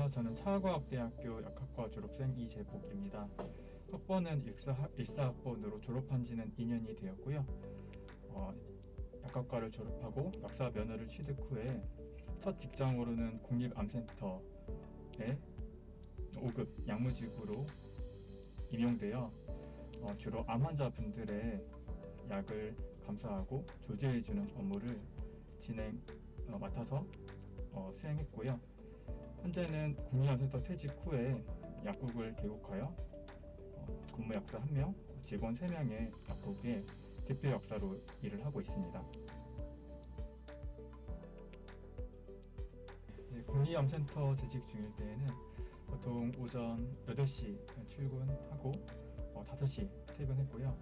안녕하세요. 저는 차과학대학교 약학과 졸업생 이재복입니다. 학번은 14학번으로 졸업한 지는 2년이 되었고요. 약학과를 졸업하고 약사 면허를 취득 후에 첫 직장으로는 국립암센터에 5급 약무직으로 임용되어 주로 암 환자분들의 약을 감사하고 조제해주는 업무를 맡아서 수행했고요. 현재는 국립암센터 퇴직 후에 약국을 개국하여 근무 약사 1명, 직원 3명의 약국의 대표 약사로 일을 하고 있습니다. 국립암센터 재직 중일 때에는 보통 오전 8시 출근하고 5시 퇴근했고요.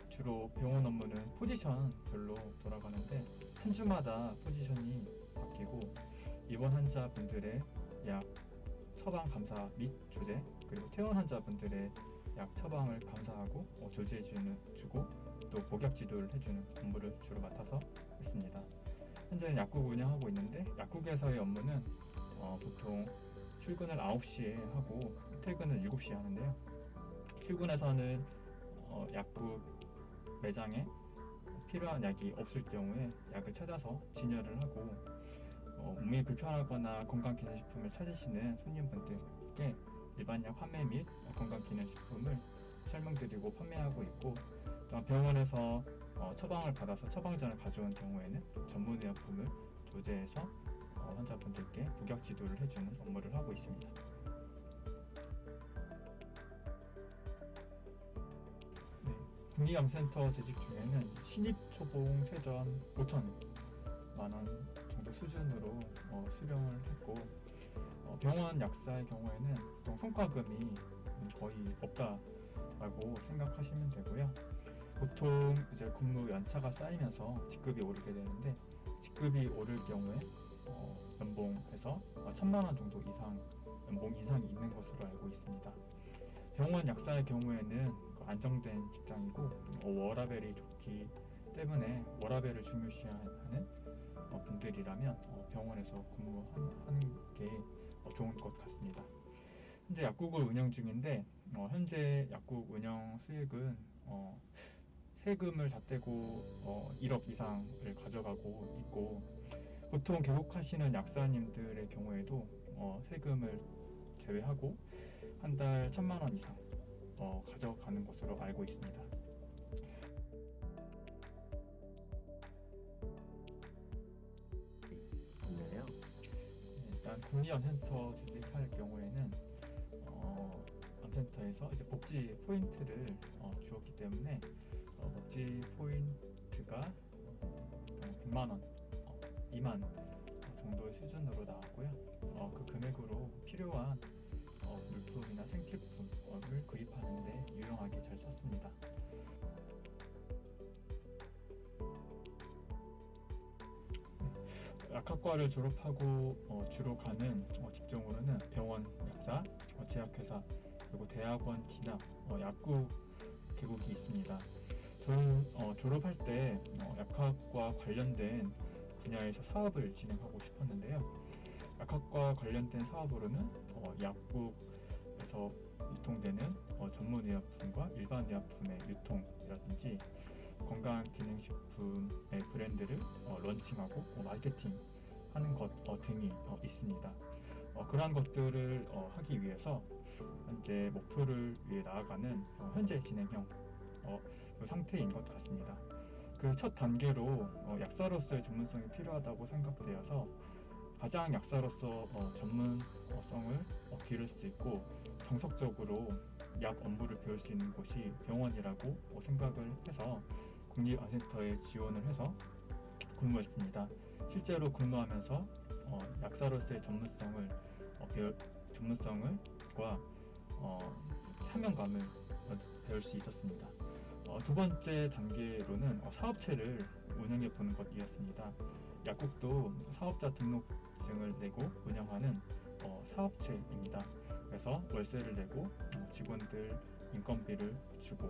주로 병원 업무는 포지션별로 돌아가는데 한 주마다 포지션이 바뀌고 입원 환자분들의 약 처방 감사 및 조제, 그리고 퇴원 환자분들의 약 처방을 감사하고 조제해주고 또 복약 지도를 해주는 업무를 주로 맡아서 했습니다. 현재는 약국 운영하고 있는데 약국에서의 업무는 보통 출근을 9시에 하고 퇴근을 7시에 하는데요. 출근해서는 약국 매장에 필요한 약이 없을 경우에 약을 찾아서 진열을 하고 몸이 불편하거나 건강기능식품을 찾으시는 손님분들께 일반약 판매 및 건강기능식품을 설명드리고 판매하고 있고, 또한 병원에서 처방을 받아서 처방전을 가져온 경우에는 전문의약품을 조제해서 환자분들께 복약 지도를 해주는 업무를 하고 있습니다. 국립암센터 재직 중에는 신입 초봉 세전 5천만원 정도 수준으로 수령을 했고, 병원 약사의 경우에는 보통 성과금이 거의 없다라고 생각하시면 되고요. 보통 이제 근무 연차가 쌓이면서 직급이 오르게 되는데, 직급이 오를 경우에 연봉에서 1,000만원 정도 이상 연봉 이상이 있는 것으로 알고 있습니다. 병원 약사의 경우에는 안정된 직장이고 워라밸이 좋기 때문에 워라밸을 중요시하는 분들이라면 병원에서 근무하는 게 좋은 것 같습니다. 현재 약국을 운영 중인데 현재 약국 운영 수익은 세금을 다 떼고 1억 이상을 가져가고 있고, 보통 개국하시는 약사님들의 경우에도 세금을 제외하고 한 달 1,000만원 이상 가져가는 것으로 알고 있습니다. 있나요? 일단 국립암센터 재직할 경우에는 암센터에서 이제 복지 포인트를 주었기 때문에 복지 포인트가 100만원, 2만 정도의 수준으로 나왔고요. 그 금액으로 필요한 물품이나 생필품을 구입하는 데 유용하게 잘 썼습니다. 약학과를 졸업하고 주로 가는 직종으로는 병원 약사, 제약회사, 그리고 대학원 진학, 약국 개국이 있습니다. 저는 졸업할 때 약학과 관련된 분야에서 사업을 진행하고 싶었는데요. 약학과 관련된 사업으로는 약국에서 유통되는 전문의약품과 일반의약품의 유통이라든지 건강기능식품의 브랜드를 런칭하고 마케팅하는 것 등이 있습니다. 그러한 것들을 하기 위해서 현재 목표를 위해 나아가는 현재 진행형 상태인 것 같습니다. 그 첫 단계로 약사로서의 전문성이 필요하다고 생각되어서 가장 약사로서 전문성을 기를 수 있고 정석적으로 약 업무를 배울 수 있는 곳이 병원이라고 생각을 해서 국립암센터에 지원을 해서 근무했습니다. 실제로 근무하면서 약사로서의 전문성과 사명감을 배울 수 있었습니다. 두 번째 단계로는 사업체를 운영해 보는 것이었습니다. 약국도 사업자 등록증을 내고 운영하는 사업체입니다. 그래서 월세를 내고 직원들 인건비를 주고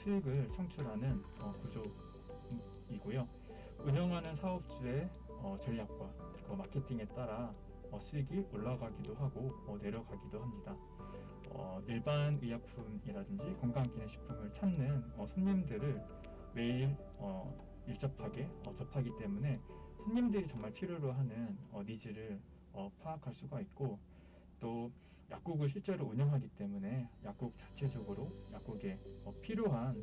수익을 창출하는 구조이고요. 운영하는 사업주의 전략과 마케팅에 따라 수익이 올라가기도 하고 내려가기도 합니다. 일반 의약품이라든지 건강기능식품을 찾는 손님들을 매일 밀접하게 접하기 때문에 손님들이 정말 필요로 하는 니즈를 파악할 수가 있고, 또 약국을 실제로 운영하기 때문에 약국 자체적으로 약국에 필요한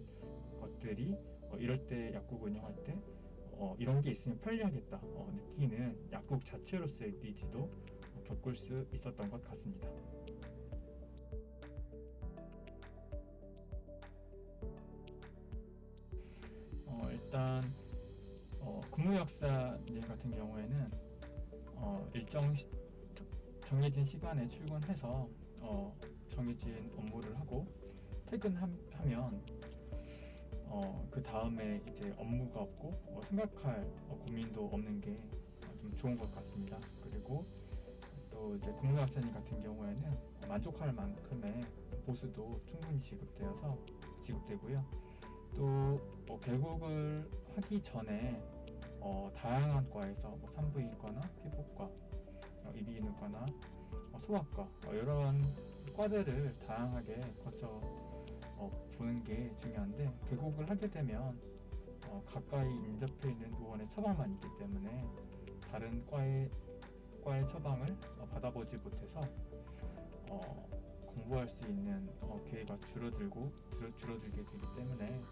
것들이 이럴 때 약국 운영할 때 이런 게 있으면 편리하겠다 느끼는 약국 자체로서의 니즈도 겪을 수 있었던 것 같습니다. 일단 근무약사님 같은 경우에는 일정 정해진 시간에 출근해서 정해진 업무를 하고 퇴근하면 그 다음에 이제 업무가 없고 생각할 고민도 없는 게 좀 좋은 것 같습니다. 그리고 또 이제 근무약사님 같은 경우에는 만족할 만큼의 보수도 충분히 지급되고요. 또 개국을 하기 전에 다양한 과에서 산부인과나 피부과, 이비인후과나 소아과 이런 과들을 다양하게 거쳐 보는 게 중요한데, 개국을 하게 되면 가까이 인접해 있는 의원의 처방만 있기 때문에 다른 과의 처방을 받아보지 못해서 공부할 수 있는 기회가 줄어들게 되기 때문에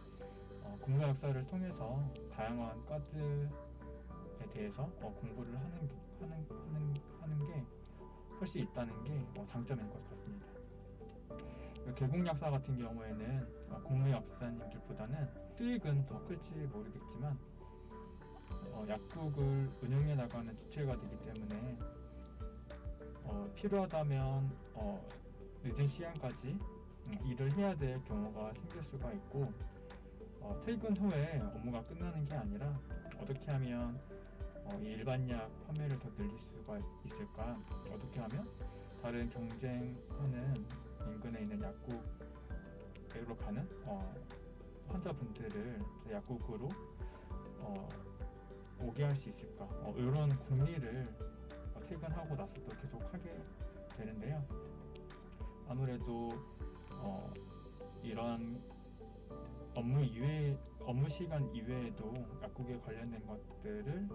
근무약사를 통해서 다양한 과들에 대해서 공부를 하는 게 할 수 있다는 게 장점인 것 같습니다. 개국약사 같은 경우에는 근무약사님들보다는 수익은 더 클지 모르겠지만 약국을 운영해 나가는 주체가 되기 때문에 필요하다면 늦은 시간까지 일을 해야 될 경우가 생길 수가 있고, 퇴근 후에 업무가 끝나는 게 아니라 어떻게 하면 이 일반약 판매를 더 늘릴 수가 있을까, 어떻게 하면 다른 경쟁하는 인근에 있는 약국으로 가는 환자분들을 약국으로 오게 할 수 있을까, 이런 궁리를 퇴근하고 나서도 계속 하게 되는데요. 아무래도 이런 업무 시간 이외에도 약국에 관련된 것들을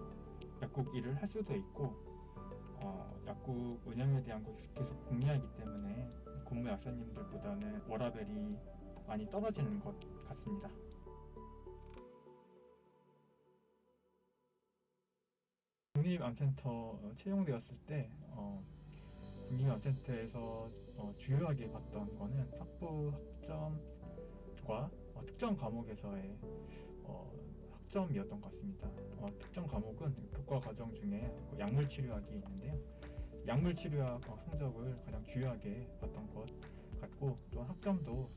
약국 일을 할 수도 있고, 약국 운영에 대한 것을 계속 궁리하기 때문에 근무 약사님들보다는 워라밸이 많이 떨어지는 것 같습니다. 국립암센터 채용되었을 때 국립암센터에서 주요하게 봤던 거는 학부 학점과 특정 과목에서의 학점이었던 것 같습니다. 특정 과목은 교과 과정 중에 약물 치료학이 있는데요. 약물 치료학 성적을 가장 중요하게 봤던 것 같고, 또 학점도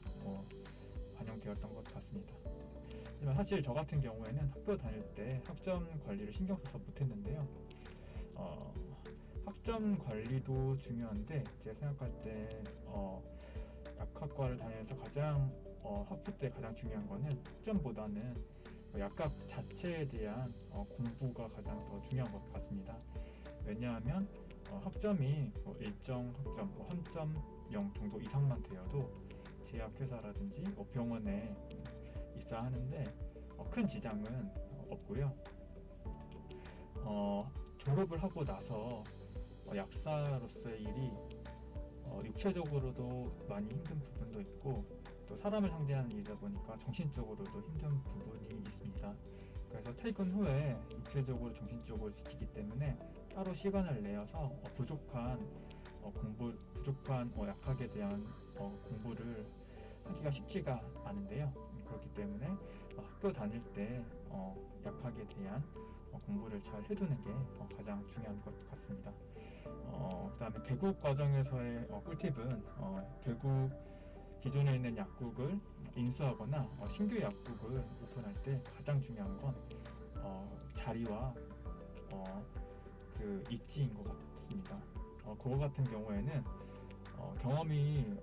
반영되었던 것 같습니다. 하지만 사실 저 같은 경우에는 학교 다닐 때 학점 관리를 신경 써서 못했는데요. 학점 관리도 중요한데 제가 생각할 때 약학과를 다니면서 가장 학부 때 가장 중요한 거는 학점보다는 약학 자체에 대한 공부가 가장 더 중요한 것 같습니다. 왜냐하면 학점이 일정 학점 3.0 정도 이상만 되어도 제약회사라든지 병원에 입사하는데 큰 지장은 없고요. 졸업을 하고 나서 약사로서의 일이 육체적으로도 많이 힘든 부분도 있고, 또 사람을 상대하는 일이다 보니까 정신적으로도 힘든 부분이 있습니다. 그래서 퇴근 후에 육체적으로 정신적으로 지치기 때문에 따로 시간을 내어서 부족한 약학에 대한 공부를 하기가 쉽지가 않은데요. 그렇기 때문에 학교 다닐 때 약학에 대한 공부를 잘 해두는 게 가장 중요한 것 같습니다. 그 다음에 개국 과정에서의 꿀팁은 개국 기존에 있는 약국을 인수하거나 신규 약국을 오픈할 때 가장 중요한 건 자리와 그 입지인 것 같습니다. 그거 같은 경우에는 경험이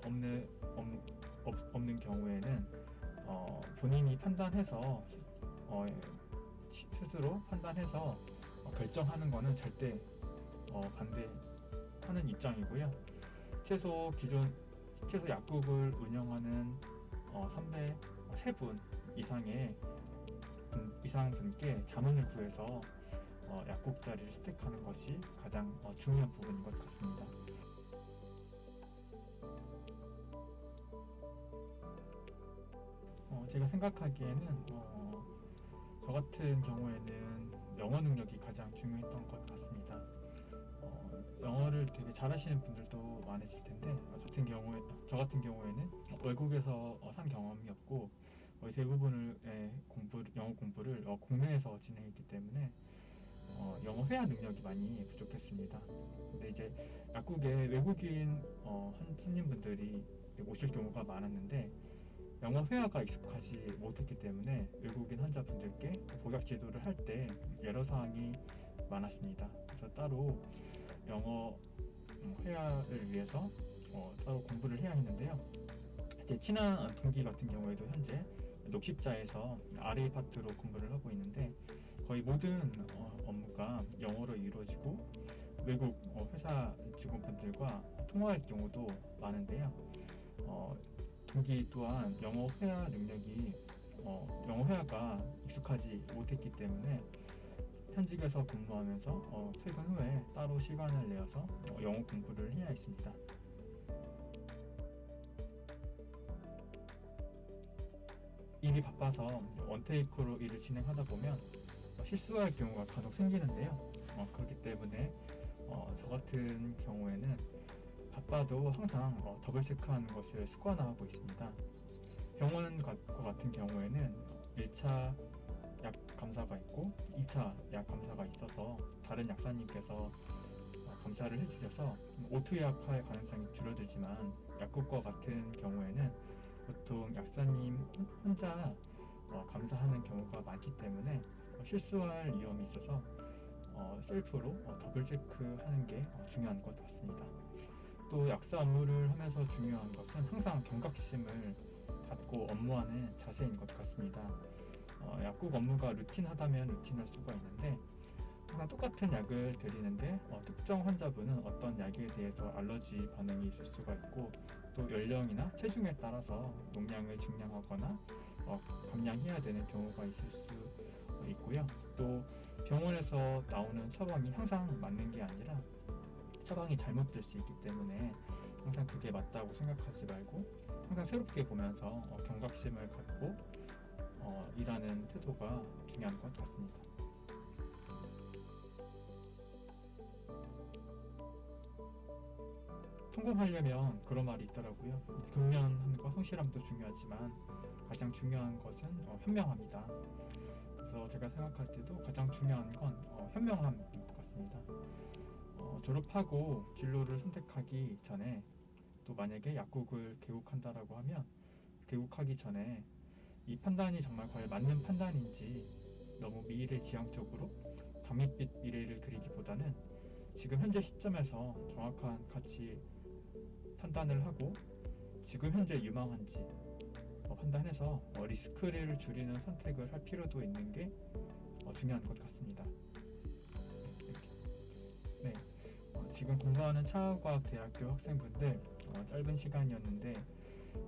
없는 경우에는 본인이 판단해서 스스로 판단해서 결정하는 거는 절대 하는 입장이고요. 최소 약국을 운영하는 선배 3분 이상 분께 자문을 구해서 약국 자리를 스택하는 것이 가장 중요한 부분인 것 같습니다. 제가 생각하기에는 저 같은 경우에는 영어 능력이 가장 중요했던 것 같습니다. 영어를 되게 잘하시는 분들도 많으실 텐데 저 같은 경우에는 외국에서 산 경험이 없고 거의 대부분의 영어 공부를 국내에서 진행했기 때문에 영어 회화 능력이 많이 부족했습니다. 근데 이제 약국에 외국인 손님분들이 오실 경우가 많았는데 영어 회화가 익숙하지 못했기 때문에 외국인 환자분들께 복약 지도를 할 때 애로사항이 많았습니다. 그래서 따로 영어 회화를 위해서 따로 공부를 해야 했는데요. 제 친한 동기 같은 경우에도 현재 녹십자에서 RA 파트로 근무를 하고 있는데 거의 모든 업무가 영어로 이루어지고 외국 회사 직원분들과 통화할 경우도 많은데요. 동기 또한 영어 회화가 익숙하지 못했기 때문에 현직에서 근무하면서 퇴근 후에 따로 시간을 내어서 영어 공부를 해야 했습니다. 일이 바빠서 원테이크로 일을 진행하다 보면 실수할 경우가 간혹 생기는데요. 그렇기 때문에 저 같은 경우에는 바빠도 항상 더블 체크하는 것을 습관화하고 있습니다. 병원 같은 경우에는 1차 약 감사가 있고 2차 약 감사가 있어서 다른 약사님께서 감사를 해주셔서 오투약할 가능성이 줄어들지만 약국과 같은 경우에는 보통 약사님 혼자 감사하는 경우가 많기 때문에 실수할 위험이 있어서 셀프로 더블 체크하는 게 중요한 것 같습니다. 또 약사 업무를 하면서 중요한 것은 항상 경각심을 갖고 업무하는 자세인 것 같습니다. 약국 업무가 루틴하다면 루틴할 수가 있는데 항상 똑같은 약을 드리는데 특정 환자분은 어떤 약에 대해서 알러지 반응이 있을 수가 있고 또 연령이나 체중에 따라서 용량을 증량하거나 감량해야 되는 경우가 있을 수 있고요. 또 병원에서 나오는 처방이 항상 맞는 게 아니라 처방이 잘못될 수 있기 때문에 항상 그게 맞다고 생각하지 말고 항상 새롭게 보면서 경각심을 갖고 일하는 태도가 중요한 것 같습니다. 성공하려면 그런 말이 있더라고요. 근면함과 성실함도 중요하지만 가장 중요한 것은 현명함이다. 그래서 제가 생각할 때도 가장 중요한 건 현명함인 것 같습니다. 졸업하고 진로를 선택하기 전에 또 만약에 약국을 개국한다라고 하면 개국하기 전에 이 판단이 정말 과연 맞는 판단인지 너무 미래지향적으로 장밋빛 미래를 그리기보다는 지금 현재 시점에서 정확한 가치 판단을 하고 지금 현재 유망한지 판단해서 리스크를 줄이는 선택을 할 필요도 있는 게 중요한 것 같습니다. 네, 지금 공부하는 차과학대학교 학생분들 짧은 시간이었는데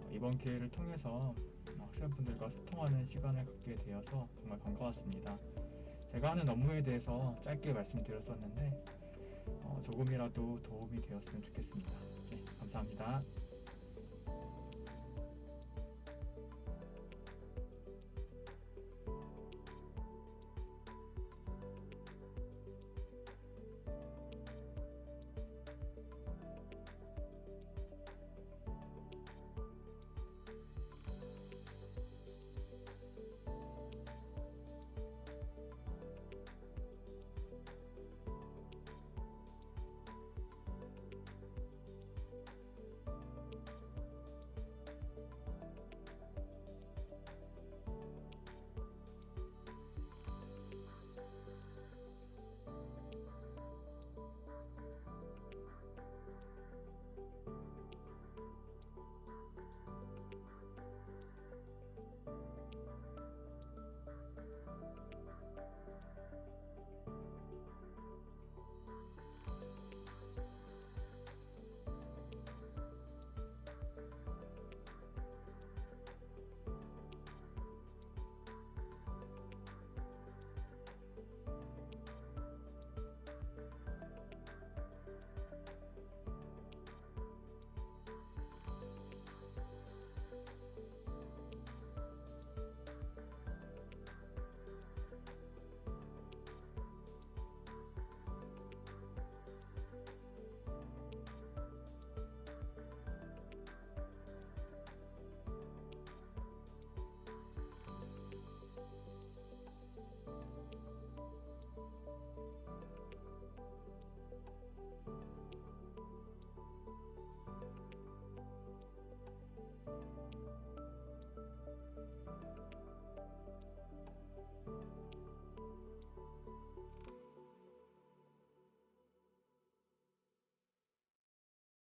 이번 기회를 통해서 학생분들과 소통하는 시간을 갖게 되어서 정말 반가웠습니다. 제가 하는 업무에 대해서 짧게 말씀드렸었는데 조금이라도 도움이 되었으면 좋겠습니다. 네, 감사합니다.